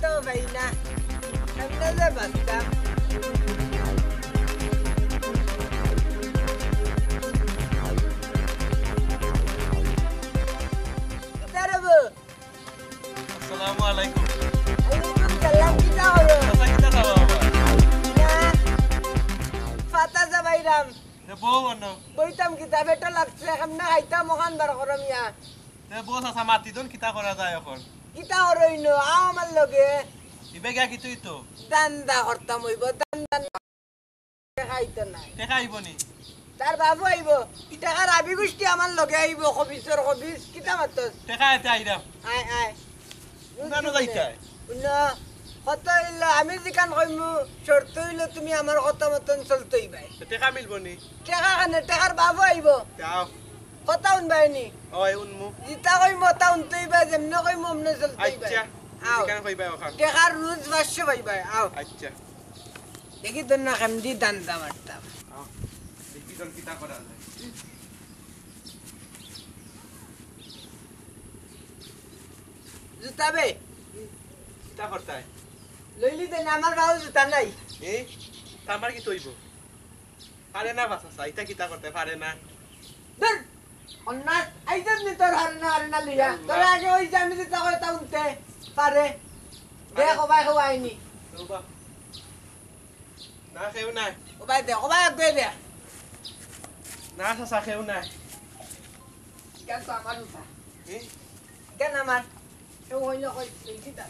তো ভাই না এমনি যে বাঁচতাম আসসালামু আলাইকুম। আলাইকুম সালাম কিতা হলো কথা কিতা খাওয়া বাবা? না ফাতা যাবাইরাম তে বউ অন্য বইতাম কিতা বেটা লাগছে এমনি খাইতাম ওখান বার করম ইয়া তে বউ চাচা মাতি দন কিতা করা যায় এখন? কিতা হরইনো আও আমার লগে ইবে গা কি তুই তো দান্দা করতাম হইব দান্দা খাইতো নাই টেকা আইব নি? তার বাবু আইব টাকার আবি গোষ্ঠী আমার লগে আইব কবিসর কবিস কিতা মাতস টেকা এতে আইরাম। আয় আয় উনানো যাইতাই? কত হইল আমি যেখান কইমু শর্ত হইল তুমি আমার কথা মতন চলতই ভাই তে টেকা মিলব নি? টাকা খানে টাকার বাবু আইব যাও। কথা উনবাইনি ওই উনমু। জিতা কইম তা উনতই ভাই যেমনে কইম অমনে চলতই ভাই আচ্ছা। আও কেন কইবা ওখান? টাকার রোজ 500 ভাই ভাই আও আচ্ছা। দেখি তোর না কামদি দান্দা মারতাম আও। দেখি দন কিতা করা যায়। জুতা বে কিতা করতাই? লইলি দেন আমার বাবু জুতা নাই এই তামার কি তৈব? পারে না বাসা সাইতা কিতা করতে পারে না। ধর অন্না আইতাম নি তোর হারনা লিয়া তোর আগে ওই যে আমি জুতা কই তা উনতে পারে দেখো ভাই হওয়াইনি রুবা। না খেও না। ও ভাই দে ও ভাই আগে দে না চাচা খেও না। কেন তো আমার জুতা এই কেন আমার ও হইল কই এই কিতা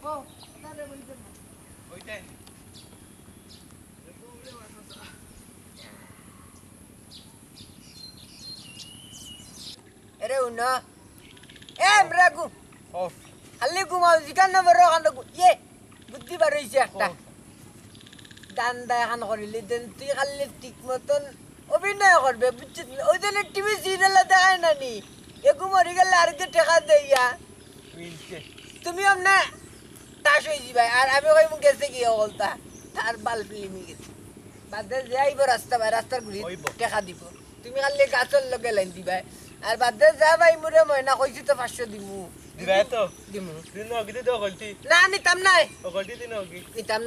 বো দাঁড়ে বইতে না ওইটাই। এরে উনা এ ব্রাগু ও খালি ঘুমাও জিকান নম্বর ওখান ইয়ে বুদ্ধি বার হইছে একটা দান্দা এখন করিলি দেন তুই খালি ঠিক মতন অভিনয় করবে বুঝছিস ওই জন্য টিভি সিরিয়াল দেখায় না নি এগু মরি গেলে আর কি টেকা দেইয়া মিলছে। তুমি আমনে তাস হয়ে যাবে আর আমি কই মুখ গেছে কি বলতা তার বাল ফিল্মি গেছে বাদে যাইব রাস্তা ভাই রাস্তার ঘুরি হইব। টেকা দিব তুমি খালি গাছর লগে লাইন দিবা আর বাদে যা ভাই মুরে ময়না কইছি তো 500 দিমু দিবা তো? দিমু দিন অগি তো গলতি। না নিতাম নাই ও গলতি দিন অগি। নিতাম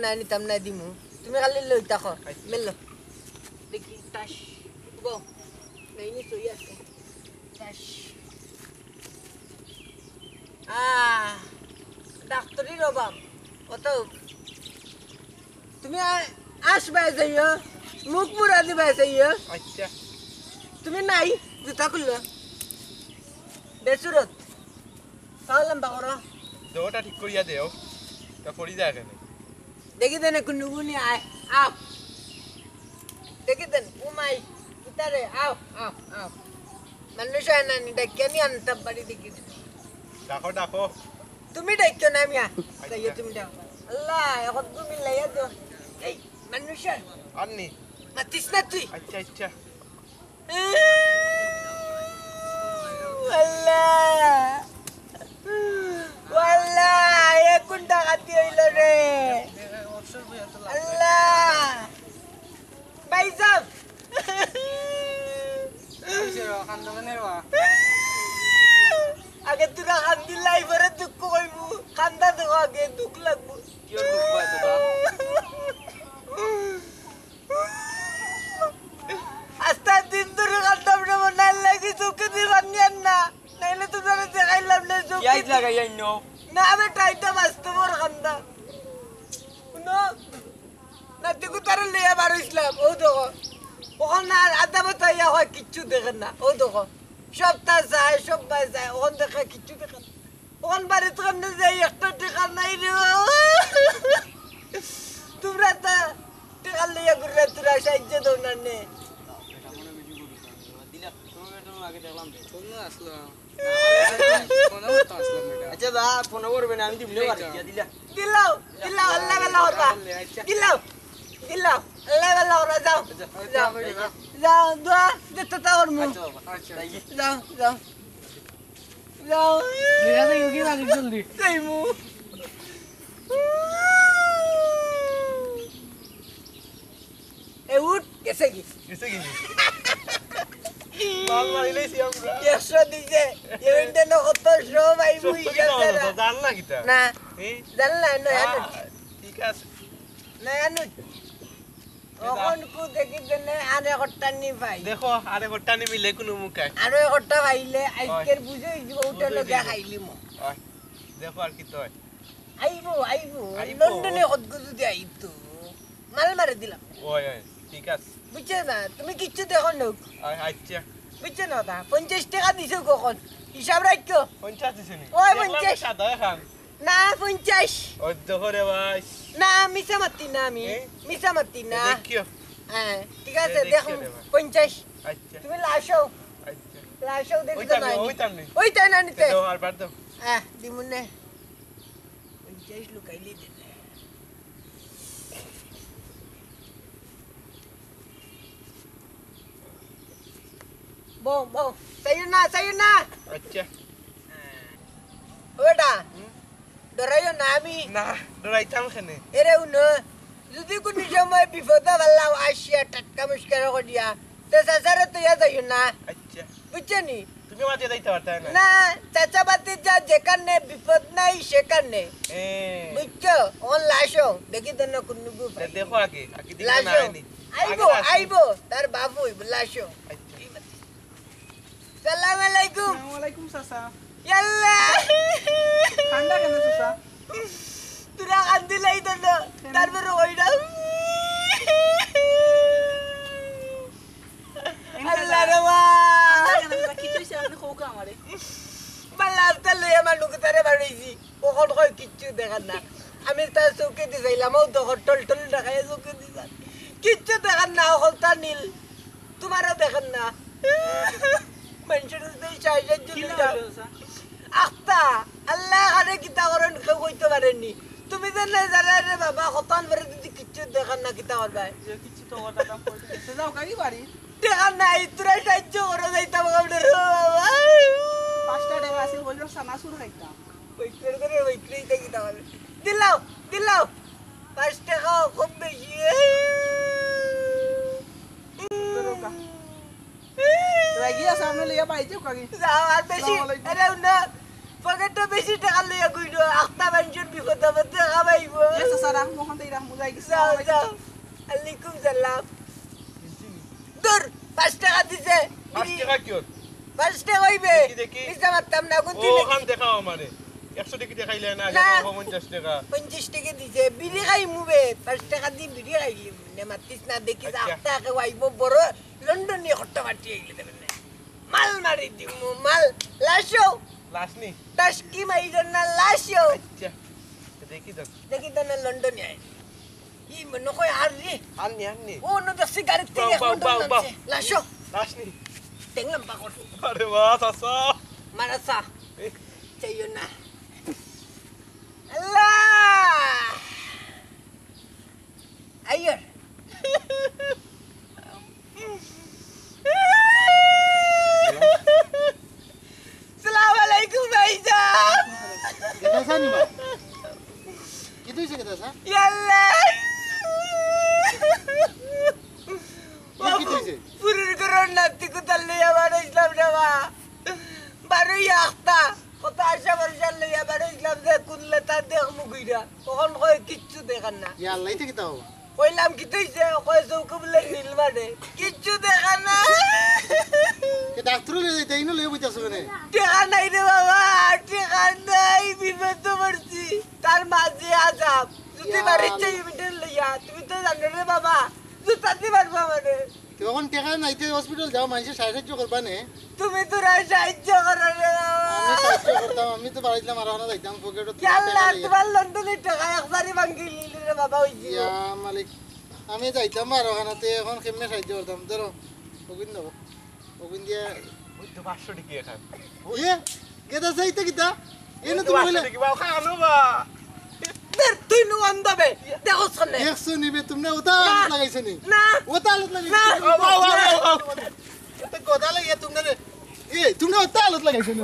নাই দিমু তুমি খালি লই তাকো মেলো দেখি তাস গো নাই নি সই আছে তাস ডাক্তারি রবাম কত তুমি আসবে যাইও মুখ মুড়া দিবে যাইও আচ্ছা। তুমি নাই জুতা খুললো বেসুরত তাহলে বাকর দেওটা ঠিক করিয়া দেও। তা পড়ি যায় কেন? দেখি দেন একটু নুগুনি আয় আও দেখি দেন উমাই ইতারে আও আও আও মানুষ আনানি ডাকিয়ানি আনতাম বাড়ি দেখি ডাকো ডাকো। তুমি ডাকিও না মিয়া তাইও তুমি ডাক আল্লাহ এখন তুমি লাইয়া দো এই মানুষ আননি। মাতিস না তুই আচ্ছা আচ্ছা। আল্লাহ আল্লাহ এখন ডাকাতি হইল রে আল্লাহ ভাইসাব আগে তোরা কান্দি লাইফরে দুঃখ কইবু কান্দা দেবো আগে দুঃখ লাগবো আস্তে দিন ধরে কান্দাম না মনে লাগি চোখে দিয়ে বানিয়ান না নাইলে তো তোরা দেখাইলাম না চোখে না আমি টাইটা বাঁচতে বড় কান্দা শুনো না দেখো তারা লিয়া বার ইসলাম ও দেখো ওখানে আর আধা বছর ইয়া হয় কিচ্ছু দেখেন না ও দেখো সপ্তাহ যায় সব বাই যায় ওখান দেখে কিচ্ছু দেখেন ওখান বাড়িতে কামনে যাই একটা টেকা নাই রে তোমরা তা টেকা লিয়া ঘুরে তোরা সাহায্য দাও না নে আচ্ছা দা ফোন করবে না আমি দিবলে পারি দিলা দিলাও দিলাও আল্লাহ আল্লাহ হতা দিলাও দিলাও আল্লাহ আল্লাহ হতা যাও যাও যাও দোয়া দেখতে তা ওর মুখ যাও যাও যাও যাই মু এ উঠ গেছে কি কিছু কিনি মাল মারিলেছি আমরা 100 দিছে এবেন্টে ন কত সব আইবো জান না কিটা না এই জানলা না ঠিক আছে না আনু অকন কু দেখি দেনে আরে কট্টা নি ভাই দেখো আরে ঘরটা নি মিলে কোনো মুখায় আরে কট্টা ভাইলে আজকের বুঝই দিব ওটা লগা খাইলি মো দেখো আর কি তো আইবো লন্ডনে হদগুজু দি আইতো মাল মারে দিলাম ওই ঠিক আছে বুঝছে না তুমি কিচ্ছু দেখো না আচ্ছা বুঝছে না তা 50 টাকা দিছো কখন হিসাব রাখো 50 দিছেনি ওই 50 সাদা খান না 50 ওই দেখো রে ভাই না মিছা মাতি না আমি মিছা মাতি না দেখিও হ্যাঁ ঠিক আছে দেখো 50 আচ্ছা তুমি লাশো আচ্ছা লাশো দেখো ওইটা না ওইটা নেই ওইটা না নিতে দাও আর বার দাও হ্যাঁ দিমুনে 50 লুকাইলি দে বো sayo na আচ্ছা ওটা ডরাইও না আমি না ডরাইতাম খানে এরে উনো যদি কোন সময় বিপদে ভাল্লাম আসিয়া টাটকা মুশকিল করিয়া তো সাসারে তো ইয়া যাইও না আচ্ছা বুঝছনি তুমি মাঝে যাইতে পারতা না না চাচা বাতি যা যেখানে বিপদ নাই সেখানে বুঝছো অন লাশো দেখি তো না কোন গু দেখো আগে দিকে না লাশো আইনি আইবো তার বাবু লাশো সালাম আলাইকুম ওয়ালাইকুম চাচা ইয়াল্লা ঠান্ডা কেন চাচা তুরা কান্দি লাই তো না তারপরে ওইটা আল্লাহ রবা কি তুই আপনি খোকা আমারে বালাস্তা লইয়া মানুষ তারে বাড়াইছি কখন কয় কিচ্ছু দেখার না আমি তার চৌকে দি যাইলাম ও তো টল টল দেখাই চৌকে দি কিচ্ছু দেখার না হলতা নীল তোমারও দেখার না মানুষের সাহায্য আখতা আল্লাহ আরে কিতা করেন কেউ কইতে পারেননি তুমি জানলে জানা রে বাবা কতন করে যদি কিচ্ছু দেখার না কিতা করবা কিছু তো কথা কইতে যাও কাকি বাড়ি দেখার নাই তোরা সাহায্য করে যাইতাম আমরা রে বাবা 5টা টাকা আছে বললাম সানা শুরু খাইতাম ওইটার করে ওইটাই তো কিতা করবে দিলাও 5 টাকা খুব বেশি রোকা রাগিয়া সামনে লইয়া পাইছো কাকি যাও আর বেশি আরে না পকেটে বেশি টাকা লইয়া কইলো আখতা মানুষের বিপদ আপদ টাকা পাইব এ চাচা রাখ মোহন দেই রাখ মুজাই গেছে যাও আলাইকুম সালাম দূর 5 টাকা দিছে 5 টাকা কি হল 5 টাকা হইবে দেখি মিছা মারতাম না কোনটি ও খান দেখাও আমারে 100 টাকা দেখাইলে না 50 টাকা 50 টাকা দিছে বিড়ি খাই মুবে 5 টাকা দি বিড়ি খাইলি নে মাতিস না দেখি আখতা কে আইব বড় লন্ডনে হট্টা মাটি আইলে দেবেন মাল মারি দিমু মাল লাশো লাসনি টাস্কি মাইরন না লাশো আচ্ছা দেখি তো না লন্ডনে আই ই মনে কই আর রে আননি ও নো দেখছি গাড়ি থেকে লন্ডন লাশো লাসনি দেখলাম পাকড় আরে বাহ চাচা মারাসা চাইও না আল্লাহ আইয়র সালাম আলাইকুম ভাইজান কেদাসা নিমা কি তুই সে কেদাসা ইয়াল্লা কি তুই সে পুরুর করন নাতি কুতাল লইয়া বাড়ো ইসলাম দেওয়া বাড়োই আখতা কত আশা ভরসা লইয়া বাড়ো ইসলাম দে কুনলে তা দেখ মুগুইরা কখন কয় কিচ্ছু দেখান না ইয়া আল্লাহ থেকে তাও কইলাম কি তুইছে কয় চৌকে বলে নীল মারে কিচ্ছু দেখান না কে ডাক্তার লই যাইতে ইনো লই বইতাছ কেনে টেকা নাই রে বাবা টেকা নাই বিপদ পড়ছি তার মাঝে আজাব যদি বাড়ি চাই মিটার লইয়া তুমি তো জানো রে বাবা জুতাতে পারবা মানে তখন টাকা নাইতে হসপিটাল যাও মানুষে সাহায্য করবা নে তুমি তো সাহায্য করো রে আমি সাহায্য করতাম আমি তো বাড়িলাম আর না যাইতাম পকেটে আল্লাহ তোমার লন্ডনে টাকা একবারই ভাঙি নিলে রে বাবা হইছি ইয়া মালিক আমি যাইতাম আর ওখানেতে এখন কেমনে সাহায্য করতাম ধরো ওগুন দাও ওগুন দিয়ে ওই তো 500 টাকা খান ইয়ে কেদা যাইতে কিতা এনে তুমি বলে টাকা খানো বা তুই নু অন্ধবে দেখো শুনে 100 নিবে তুমি ওটা লাগাইছ নি না ওটা আলত লাগাইছ না এটা কথা লাগে তুমি রে এ তুমি ওটা আলত লাগাইছ নি